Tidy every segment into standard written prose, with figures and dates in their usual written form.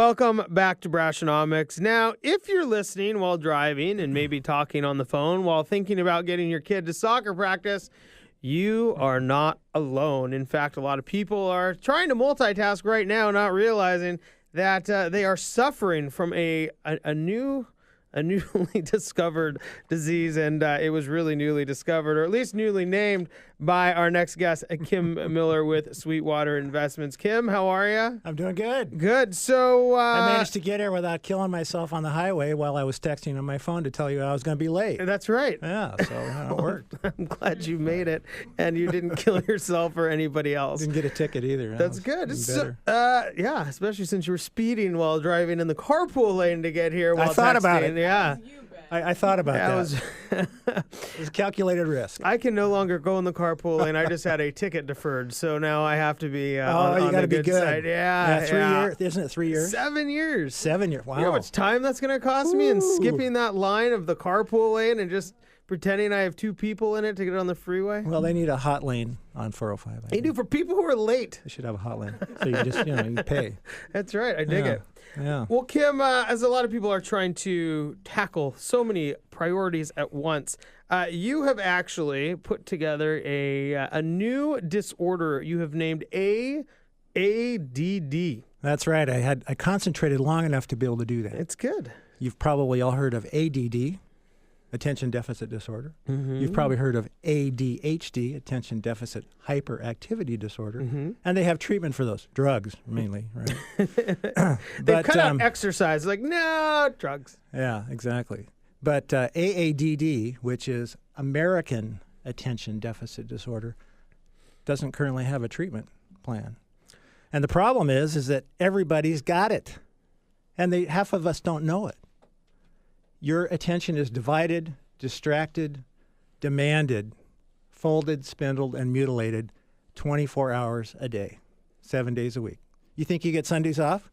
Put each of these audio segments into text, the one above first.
Welcome back to Brashonomics. Now, if you're listening while driving and maybe talking on the phone while thinking about getting your kid to soccer practice, you are not alone. In fact, a lot of people are trying to multitask right now, not realizing that they are suffering from a newly discovered disease, and it was really newly discovered, or at least newly named, by our next guest, Kim Miller with Sweetwater Investments. Kim, how are you? I'm doing good. Good. So I managed to get here without killing myself on the highway while I was texting on my phone to tell you I was going to be late. That's right. Yeah, so it worked. I'm glad you made it, and you didn't kill yourself or anybody else. Didn't get a ticket either. That's good. So, yeah, especially since you were speeding while driving in the carpool lane to get here while I thought texting. About it. Yeah. I thought about that. It was a calculated risk. I can no longer go in the carpool lane. I just had a ticket deferred, so now I have to be on you got to the be good side. Yeah, 3 years. Isn't it 3 years? 7 years. 7 years. Wow. You know how much time that's going to cost me in skipping that line of the carpool lane and just pretending I have two people in it to get on the freeway? Well, they need a hot lane on 405. They do for people who are late. They should have a hot lane. So you just, you pay. That's right. I dig it. Yeah. Well, Kim, as a lot of people are trying to tackle so many priorities at once, you have actually put together a new disorder you have named ADD. That's right. I concentrated long enough to be able to do that. It's good. You've probably all heard of ADD, attention deficit disorder. Mm-hmm. You've probably heard of ADHD, attention deficit hyperactivity disorder. Mm-hmm. And they have treatment for those, drugs mainly, right? They've cut out exercise. Like, no, drugs. Yeah, exactly. But AADD, which is American Attention Deficit Disorder, doesn't currently have a treatment plan. And the problem is that everybody's got it. And half of us don't know it. Your attention is divided, distracted, demanded, folded, spindled, and mutilated 24 hours a day, 7 days a week. You think you get Sundays off?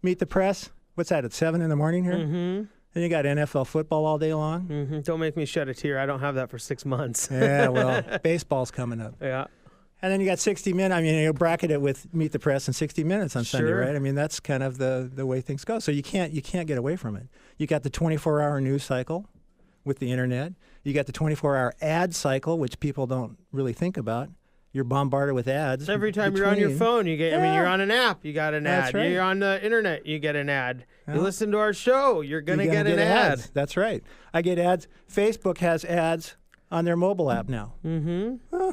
Meet the press. What's that, at 7 in the morning here? Mm-hmm. Then you got NFL football all day long. Mm-hmm. Don't make me shed a tear. I don't have that for 6 months. Yeah, well, baseball's coming up. Yeah. And then you got 60 Minutes. I mean, you bracket it with Meet the Press and 60 Minutes on Sunday, right? I mean, that's kind of the way things go. So you can't get away from it. You got the 24-hour news cycle with the internet. You got the 24-hour ad cycle, which people don't really think about. You're bombarded with ads. Every time you're on your phone, you get. I mean, you're on an app, you got an ad. That's right. You're on the internet, you get an ad. You listen to our show, you're gonna get an ad. Ads. That's right. I get ads. Facebook has ads on their mobile app now. Mm-hmm.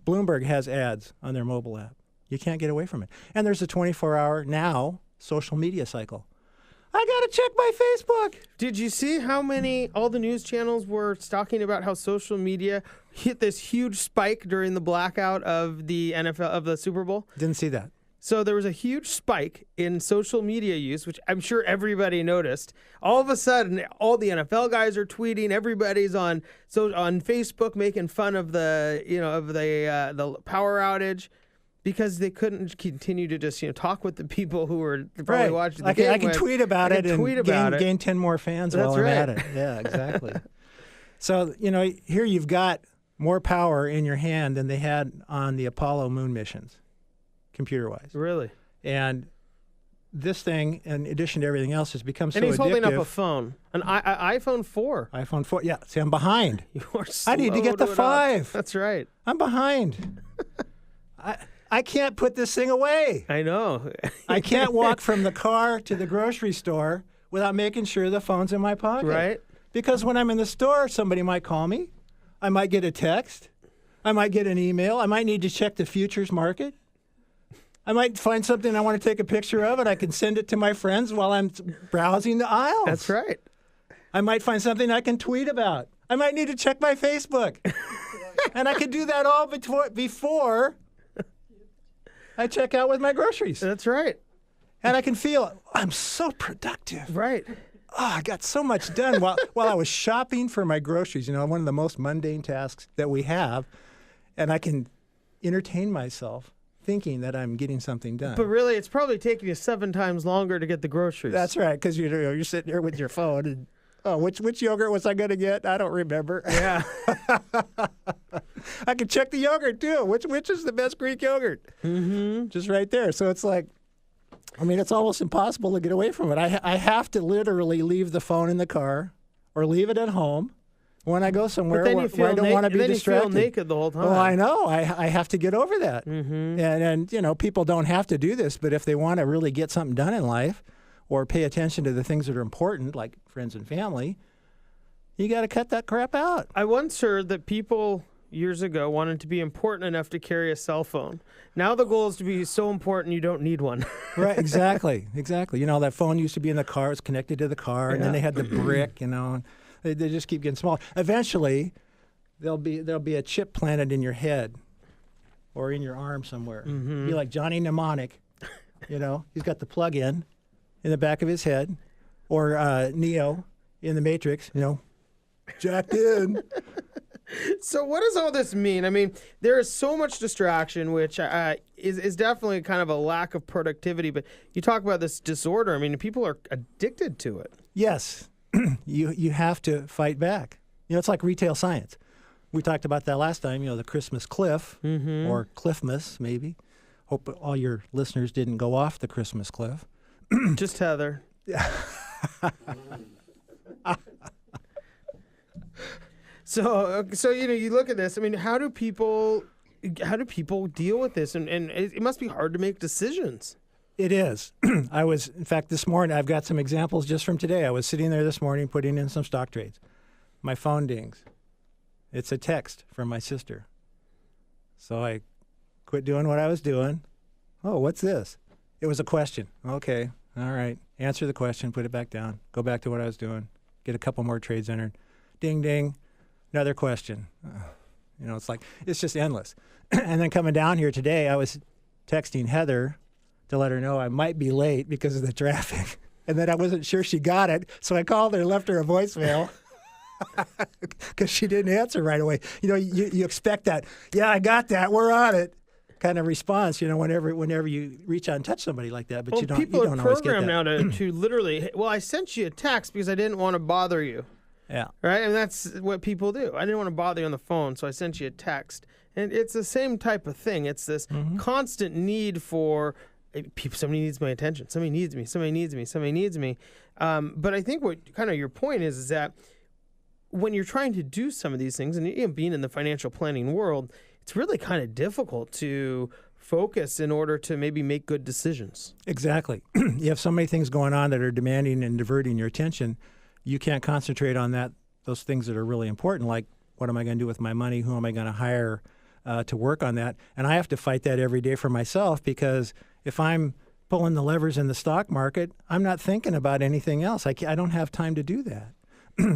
Bloomberg has ads on their mobile app. You can't get away from it. And there's a 24-hour now social media cycle. I got to check my Facebook. Did you see how all the news channels were talking about how social media hit this huge spike during the blackout of the NFL, of the Super Bowl? Didn't see that. So there was a huge spike in social media use, which I'm sure everybody noticed. All of a sudden, all the NFL guys are tweeting. Everybody's on Facebook making fun of the power outage because they couldn't continue to just talk with the people who were probably watching the game. I can tweet about it and gain 10 more fans while I'm at it. Yeah, exactly. So here you've got more power in your hand than they had on the Apollo moon missions. Computer-wise. Really? And this thing, in addition to everything else, has become so addictive. And he's holding up a phone. An iPhone 4. iPhone 4. Yeah. See, I'm behind. You are slow. I need to get the 5. That's right. I'm behind. I can't put this thing away. I know. I can't walk from the car to the grocery store without making sure the phone's in my pocket. Right. Because when I'm in the store, somebody might call me. I might get a text. I might get an email. I might need to check the futures market. I might find something I want to take a picture of, and I can send it to my friends while I'm browsing the aisles. That's right. I might find something I can tweet about. I might need to check my Facebook. And I can do that all before I check out with my groceries. That's right. And I can feel I'm so productive. Right. Oh, I got so much done while I was shopping for my groceries. One of the most mundane tasks that we have. And I can entertain myself thinking that I'm getting something done. But really, it's probably taking you 7 times longer to get the groceries. That's right, because you're sitting there with your phone and, which yogurt was I going to get? I don't remember. Yeah. I can check the yogurt, too. Which is the best Greek yogurt? Mm-hmm. Just right there. So it's like, I mean, it's almost impossible to get away from it. I have to literally leave the phone in the car or leave it at home when I go somewhere where I don't want to be distracted. You feel naked the whole time. Well, I know. I have to get over that. Mm-hmm. And you know, people don't have to do this, but if they want to really get something done in life or pay attention to the things that are important, like friends and family, you got to cut that crap out. I once heard that people years ago wanted to be important enough to carry a cell phone. Now the goal is to be so important you don't need one. Right, exactly. You know, that phone used to be in the car, it's connected to the car, and then they had the brick, you know, and they just keep getting smaller. Eventually, there'll be a chip planted in your head or in your arm somewhere. Mm-hmm. Be like Johnny Mnemonic, you know, he's got the plug-in the back of his head, or Neo in the Matrix, you know, jacked in. So what does all this mean? I mean, there is so much distraction, which is definitely kind of a lack of productivity. But you talk about this disorder. I mean, people are addicted to it. Yes. You have to fight back. You know, it's like retail science. We talked about that last time, you know, the Christmas cliff, or Cliffmas, maybe. Hope all your listeners didn't go off the Christmas cliff. Just Heather. So you know, you look at this. I mean, how do people deal with this? And it must be hard to make decisions. It is. In fact, this morning, I've got some examples just from today. I was sitting there this morning putting in some stock trades. My phone dings. It's a text from my sister. So I quit doing what I was doing. Oh, what's this? It was a question. Okay, all right. Answer the question, put it back down, go back to what I was doing, get a couple more trades entered. Ding, ding. Another question. You know, it's just endless. And then coming down here today, I was texting Heather to let her know I might be late because of the traffic. And then I wasn't sure she got it, so I called her and left her a voicemail because she didn't answer right away. You know, you expect that, yeah, I got that, we're on it, kind of response, you know, whenever you reach out and touch somebody like that, but you don't always get that. People are programmed now to literally, well, I sent you a text because I didn't want to bother you. Yeah. Right? And that's what people do. I didn't want to bother you on the phone, so I sent you a text. And it's the same type of thing. It's this constant need for somebody needs my attention. Somebody needs me. Somebody needs me. Somebody needs me. But I think what kind of your point is that when you're trying to do some of these things, and you know, being in the financial planning world, it's really kind of difficult to focus in order to maybe make good decisions. Exactly. You have so many things going on that are demanding and diverting your attention. You can't concentrate on those things that are really important, like what am I going to do with my money? Who am I going to hire to work on that? And I have to fight that every day for myself, because if I'm pulling the levers in the stock market, I'm not thinking about anything else. I don't have time to do that.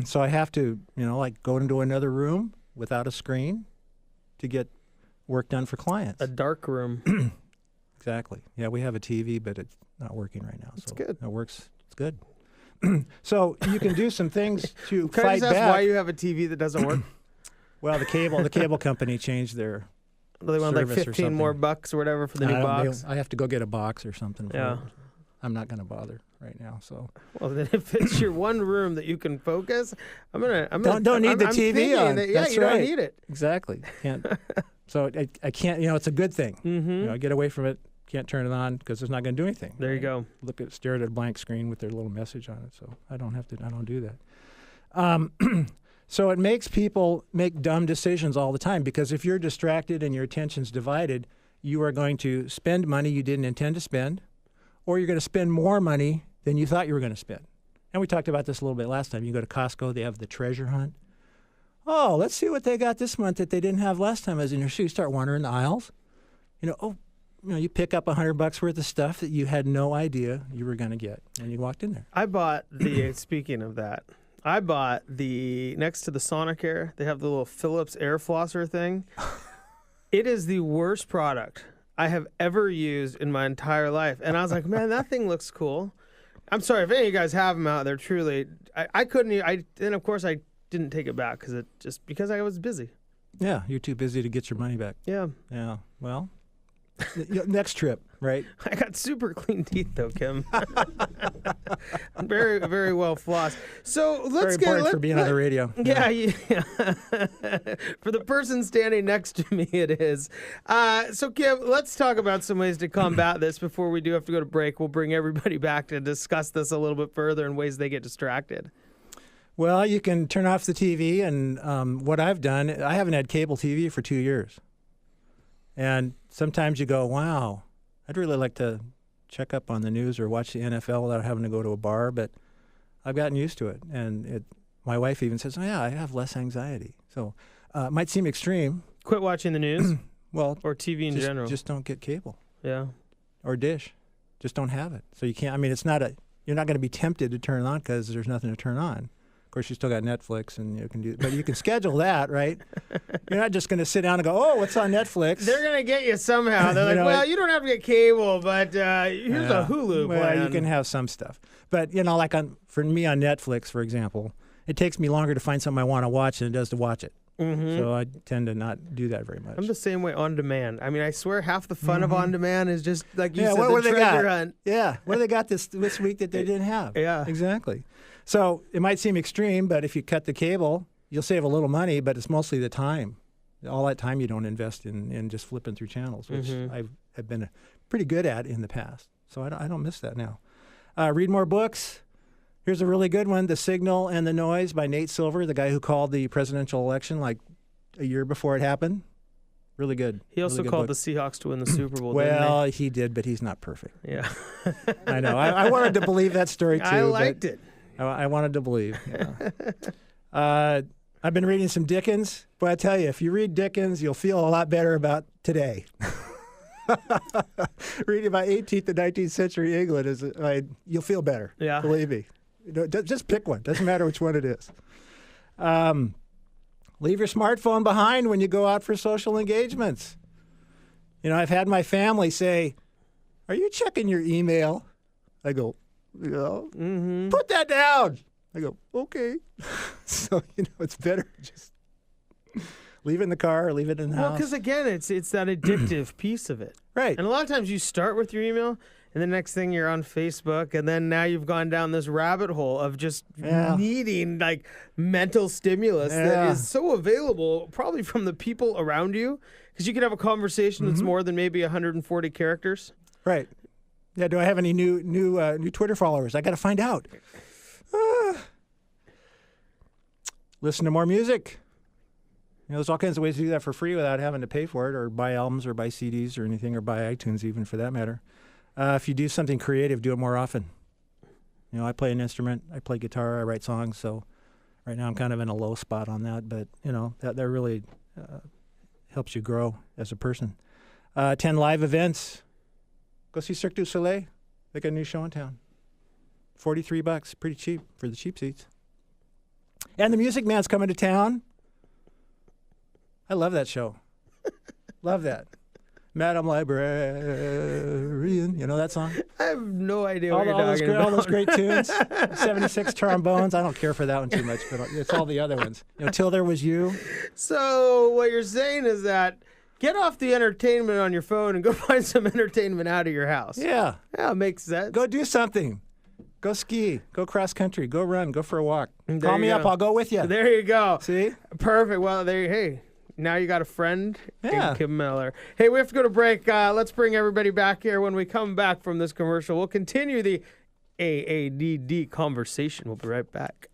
So I have to, you know, like go into another room without a screen to get work done for clients. A dark room. Exactly. Yeah, we have a TV, but it's not working right now. It's good. It works. It's good. So you can do some things to Can fight I just ask back. why you have a TV that doesn't work? Well, the cable company changed their They want like service or 15 more something. bucks or whatever for the new box. I have to go get a box or something. Yeah. I'm not going to bother right now. So Well, then if it's your one room that you can focus, don't need the TV on. That's you right. don't need it. Exactly. Can't. So I can't. You know, it's a good thing. Mm-hmm. You know, I get away from it. Can't turn it on because it's not going to do anything. There you go. Stare at a blank screen with their little message on it. So I don't do that. So it makes people make dumb decisions all the time, because if you're distracted and your attention's divided, you are going to spend money you didn't intend to spend, or you're going to spend more money than you thought you were going to spend. And we talked about this a little bit last time. You go to Costco, they have the treasure hunt. Oh, let's see what they got this month that they didn't have last time. As in your shoe, you start wandering the aisles. You know, you pick up $100 worth of stuff that you had no idea you were going to get when you walked in there. I bought the, speaking of that, I bought the, next to the Sonicare, they have the little Philips air flosser thing. It is the worst product I have ever used in my entire life. And I was like, man, that thing looks cool. I'm sorry, if any of you guys have them out there, truly, I couldn't, then of course I didn't take it back because I was busy. Yeah, you're too busy to get your money back. Yeah. Yeah, well, next trip. right? I got super clean teeth, though, Kim. Very, very well flossed. So let's Very important for being on the radio. Yeah. For the person standing next to me, it is. So, Kim, let's talk about some ways to combat this before we do have to go to break. We'll bring everybody back to discuss this a little bit further in ways they get distracted. Well, you can turn off the TV, and what I've done, I haven't had cable TV for 2 years. And sometimes you go, wow, I'd really like to check up on the news or watch the NFL without having to go to a bar, but I've gotten used to it. And my wife even says, oh, yeah, I have less anxiety. So it might seem extreme. Quit watching the news? Well, or TV in general? Just don't get cable. Yeah. Or dish. Just don't have it. So you can't, I mean, you're not going to be tempted to turn it on because there's nothing to turn on. Of course, you still got Netflix, and but you can schedule that, right? You're not just going to sit down and go, oh, what's on Netflix? They're going to get you somehow. They're like, well, you don't have to get cable, but here's a Hulu plan. Well, you can have some stuff. But, like for me on Netflix, for example, it takes me longer to find something I want to watch than it does to watch it. Mm-hmm. So I tend to not do that very much. I'm the same way on demand. I mean, I swear half the fun of on demand is just, like you said, what the treasure hunt. Yeah, what do they got this week that they didn't have? Yeah. Exactly. So it might seem extreme, but if you cut the cable, you'll save a little money, but it's mostly the time. All that time you don't invest in just flipping through channels, which I've been pretty good at in the past. So I don't miss that now. Read more books. Here's a really good one, The Signal and the Noise by Nate Silver, the guy who called the presidential election like a year before it happened. Really good. He also called the Seahawks to win the Super Bowl, well, he did, but he's not perfect. Yeah. I know. I wanted to believe that story, too. I liked it. I wanted to believe. Yeah. I've been reading some Dickens. But I tell you, if you read Dickens, you'll feel a lot better about today. Reading about 18th and 19th century England, you'll feel better. Yeah. Believe me. Just pick one. Doesn't matter which one it is. Leave your smartphone behind when you go out for social engagements. I've had my family say, are you checking your email? I go, yeah. Mm-hmm. Put that down. I go, okay. So, it's better just leave it in the car or leave it in the house. Well, because again, it's that addictive piece of it. Right. And a lot of times you start with your email, and the next thing you're on Facebook, and then now you've gone down this rabbit hole of just needing like mental stimulus that is so available probably from the people around you, because you could have a conversation that's more than maybe 140 characters. Right. Yeah. Do I have any new Twitter followers? I got to find out. Listen to more music. There's all kinds of ways to do that for free without having to pay for it or buy albums or buy CDs or anything, or buy iTunes even for that matter. If you do something creative, do it more often. I play an instrument. I play guitar. I write songs. So right now I'm kind of in a low spot on that. But, that really helps you grow as a person. 10 live events. Go see Cirque du Soleil. They got a new show in town. $43. Pretty cheap for the cheap seats. And the Music Man's coming to town. I love that show. Love that. Madam Librarian. You know that song? I have no idea what you're talking about. All those great tunes. 76 trombones. I don't care for that one too much, but it's all the other ones. Till There Was You. So what you're saying is that get off the entertainment on your phone and go find some entertainment out of your house. Yeah. Yeah, makes sense. Go do something. Go ski. Go cross country. Go run. Go for a walk. Call me up. I'll go with you. There you go. See? Perfect. Well, hey. Now you got a friend in Kim Miller. Hey, we have to go to break. Let's bring everybody back here. When we come back from this commercial, we'll continue the AADD conversation. We'll be right back.